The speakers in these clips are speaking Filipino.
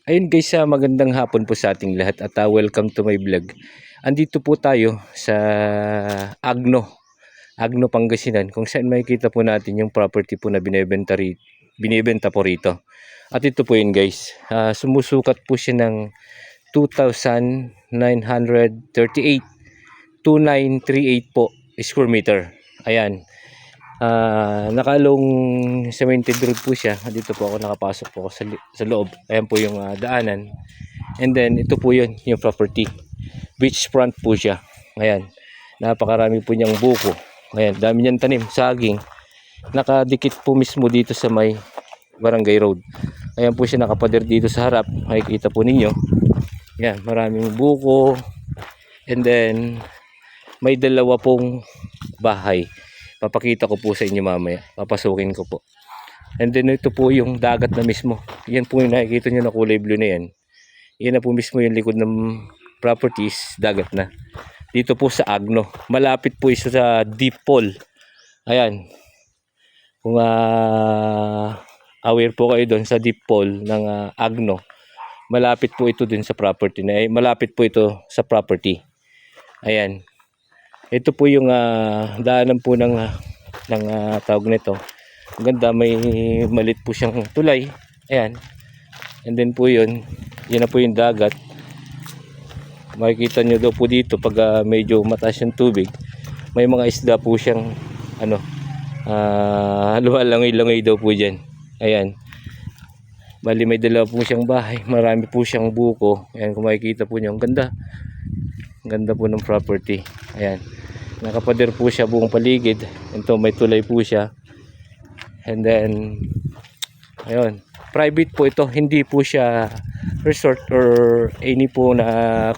Ayun guys, magandang hapon po sa ating lahat at welcome to my vlog. Andito po tayo sa Agno, Pangasinan, kung saan makikita po natin yung property po na binebenta po rito. At ito po yun guys, sumusukat po siya ng 2,938 2938 po square meter. Ayan. Nakalong cemented road po siya. Dito po ako nakapasok po ako sa loob. Ayan po yung daanan. And then ito po yun, yung property. Beachfront po siya. Ayan. Napakarami po niyang buko. Ayan, dami niyang tanim, saging. Nakadikit po mismo dito sa may Barangay Road. Ayan po siya nakapader dito sa harap. Makikita po ninyo. Ayan, maraming buko. And then may dalawa pong bahay. Papakita ko po sa inyo mamaya. Papasukin ko po. And then ito po yung dagat na mismo. Yan po yung nakikita nyo na kulay blue na yan. Yan na po mismo yung likod ng properties. Dagat na. Dito po sa Agno. Malapit po isa sa Deep Pool. Ayan. Kung aware po kayo doon sa Deep Pool ng Agno. Malapit po ito din sa property na. Malapit po ito sa property. Ayan. Ito po yung daanan po ng tawag nito. Ang ganda, may malit po siyang tulay. Ayan. And then po yun, yun na po yung dagat. Makikita nyo daw po dito pag medyo mataas yung tubig. May mga isda po siyang lumalangoy-langoy daw po dyan. Ayan. Bali may dalawa po siyang bahay. Marami po siyang buko. Ayan, kung makikita po nyo. Ang ganda. Ang ganda po ng property. Ayan. Nakapader po siya buong paligid. Ito may tulay po siya. And then ayun, private po ito, hindi po siya resort or any po na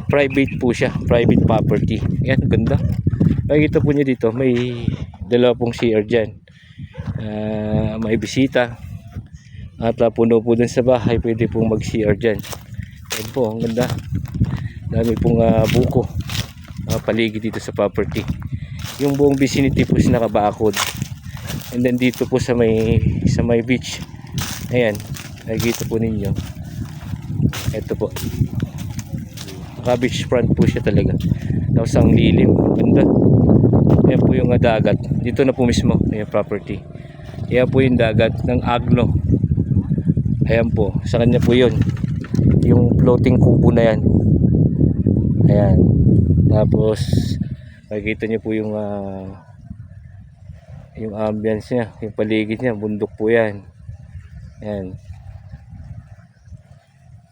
private po siya, private property. Ayan, ganda. Makikita po niyo dito, may dalawa pong CR dyan. May bisita. At puno po dun sa bahay, pwede pong mag-CR dyan. Ayan po, ang ganda. Dami pong buko paligid dito sa property. Yung buong vicinity po is nakabakod. And then dito po sa may beach. Ayan, nakikita po ninyo. Ito po. Beach front po siya talaga. Tapos ang lilim, ganda. Ayan po yung dagat. Dito na po mismo yung property. Ayan po yung dagat ng Agno. Ayan po, sa kanya po yun. Yung floating kubo na yan. Ayan. Tapos makikita nyo po yung ambience niya, yung paligid niya, bundok po yan. Ayan.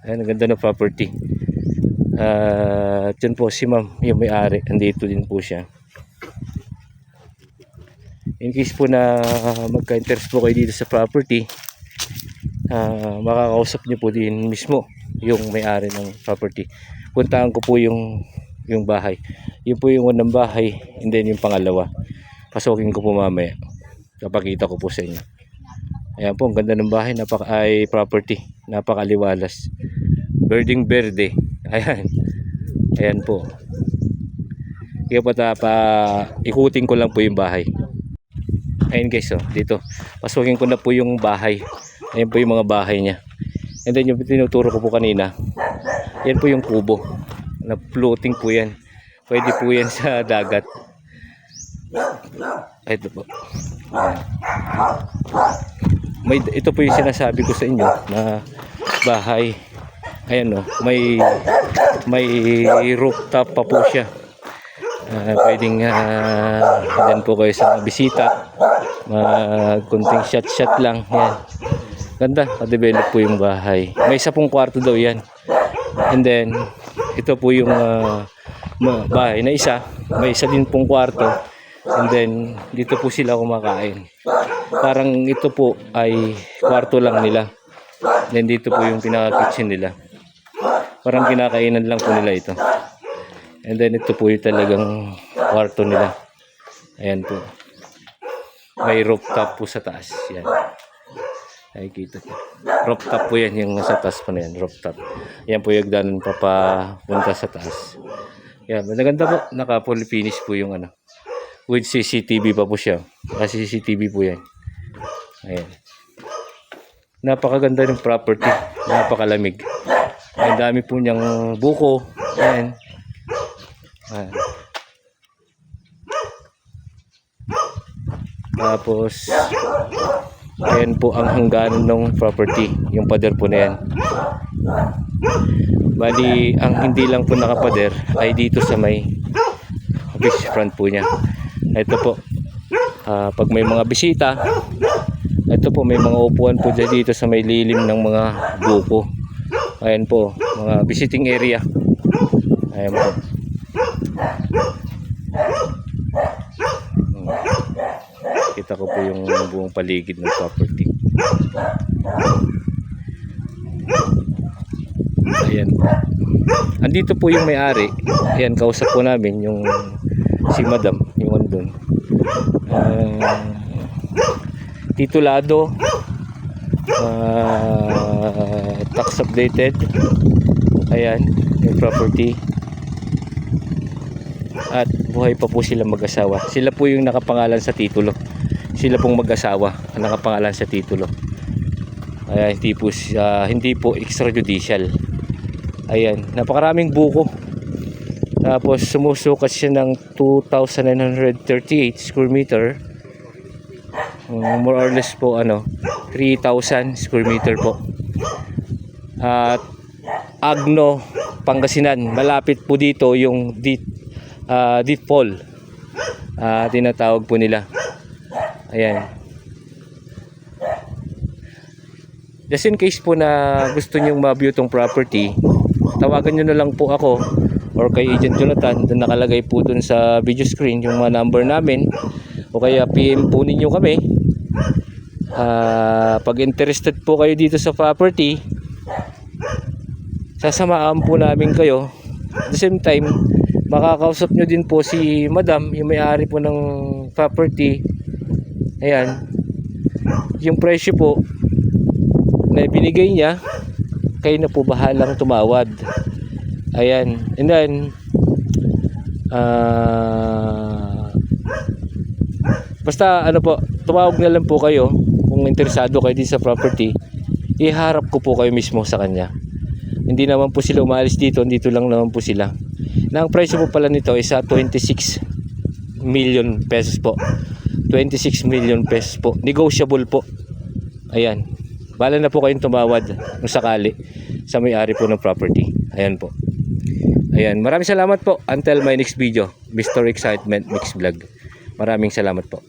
Ayan, ang ganda ng property. Dyan po si ma'am, yung may-ari, andito din po siya. In case po na magka-interest po kayo dito sa property, makakausap nyo po din mismo yung may-ari ng property. Puntahan ko po yung bahay. Yun po yung unang bahay, and then yung pangalawa. Pasukin ko po mamaya. Kapakita ko po sa inyo. Ayan po, ang ganda ng bahay, property. Napakaliwalas. Berding berde. Ayan. Ayan po. Kaya ikutin ko lang po yung bahay. Ayan guys, dito. Pasukin ko na po yung bahay. Ayan po yung mga bahay niya. And then yung tinuturo ko po kanina, yan po yung kubo na floating po yan. Pwede po yan sa dagat. Ito po. Ito po yung sinasabi ko sa inyo na bahay. Ayan may rooftop pa po siya. Pwedeng dan po kayo sa bisita. Kunting shot lang. Yan. Ganda, ka-develop po yung bahay. May 10 kwarto daw yan. And then ito po yung bahay na isa. May isa din pong kwarto. And then dito po sila kumakain. Parang ito po ay kwarto lang nila. Then dito po yung pinaka-kitchen nila. Parang kinakainan lang po nila ito. And then ito po yung talagang kwarto nila. Ayan po. May rooftop po sa taas. Yan. Nakikita po. Rooftop po yan, yung nasa taas po na yan, rooftop. Yan po yung danan papunta sa taas. Yan, maganda po. Naka-full finish po yung with CCTV pa po siya. Naka CCTV po yan. Ayan. Napakaganda ng property. Napakalamig. Ang dami po niyang buko. Ayan. Ayan. Tapos, ayan po ang hangganan ng property. Yung pader po na yan. Bali, ang hindi lang po nakapader ay dito sa may beach front po niya. Ito po. Pag may mga bisita, ito po may mga upuan po dito sa may lilim ng mga buko. Ayan po, mga visiting area. Ayan po. Kita ko po yung buong paligid ng property. Ayan. Andito po yung may-ari. Ayan, kausap po namin yung si Madam, yung andun. Titulado, tax updated. Ayan, yung property. At buhay pa po sila mag-asawa. Sila po yung nakapangalan sa titulo. Sila pong mag-asawa ang nakapangalan sa titulo. Ayan, hindi po extrajudicial. Ayan, napakaraming buko. Tapos sumusukat siya ng 2,938 square meter. More or less po 3,000 square meter po. At Agno, Pangasinan. Malapit po dito yung deep fall. Tinatawag po nila. Ayan. Just in case po na gusto nyong ma-view tong property, tawagan nyo na lang po ako or kay Agent Jonathan. Doon nakalagay po dun sa video screen yung mga number namin, o kaya PM po ninyo kami. Pag interested po kayo dito sa property, sasamaan po namin kayo. At the same time, makakausap nyo din po si Madam, yung may-ari po ng property. Ayan, yung presyo po na binigay niya, kayo na po bahalang tumawad. Ayan, and then basta po, tumawag na lang po kayo kung interesado kayo din sa property. Iharap ko po kayo mismo sa kanya. Hindi naman po sila umalis dito lang naman po sila. Na ang presyo po pala nito is 26 million pesos po. 26 million pesos po. Negotiable po. Ayan. Bala na po kayong tumawad kung sakali sa may-ari po ng property. Ayan po. Ayan. Maraming salamat po. Until my next video. Mr. Excitement Mix Vlog. Maraming salamat po.